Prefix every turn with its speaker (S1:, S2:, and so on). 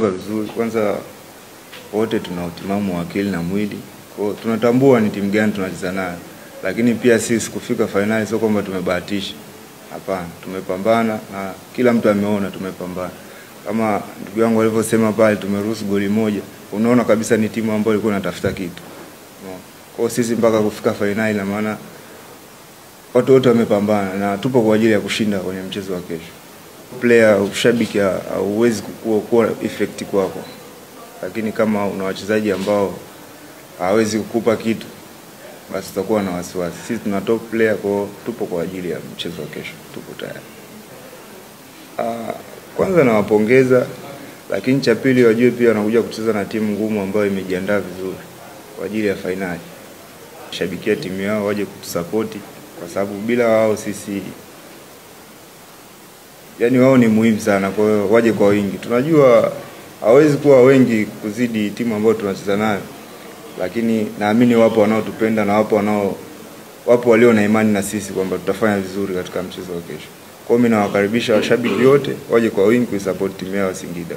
S1: tumejipanga vizuri. Kwanza wote tuna utimamu wa akili na mwili. Kwa tunatambua ni timu gani tunacheza nayo. Lakini pia sisi kufika finali sio kwamba tumebahatisha. Hapana, tumepambana na kila mtu ameona tumepambana. Kama ndugu yangu alivyosema pale tumeruhusu goli moja. Unaona kabisa ni timu ambayo ilikuwa inatafuta kitu. Kwa sisi mpaka kufika finali na maana watu wote wamepambana na tupo kwa ajili ya kushinda kwenye mchezo wa kesho. Player ushabiki hauwezi kuwa effect kwako. Lakini kama una wachezaji ambao hawezi kukupa kitu, basi utakuwa na wasiwasi. Sisi tuna top player, kwa tupo kwa ajili ya mchezo wa kesho. Tupo tayari. Kwanza nawapongeza, lakini cha pili wajue pia wanakuja kucheza na timu ngumu ambayo imejiandaa vizuri kwa ajili ya finali. Shabikia timu yao waje kutusupport kwa sababu bila wao sisi, yani wao ni muhimu sana, kwa hiyo waje kwa wingi. Tunajua hawezi kuwa wengi kuzidi timu ambayo tunacheza nayo, lakini naamini wapo wanaotupenda na wapo walio na imani na sisi kwamba tutafanya vizuri katika mchezo wa kesho. Kwa hiyo mimi nawakaribisha washabiki wote waje kwa wingi kuisupport timu yao Singida.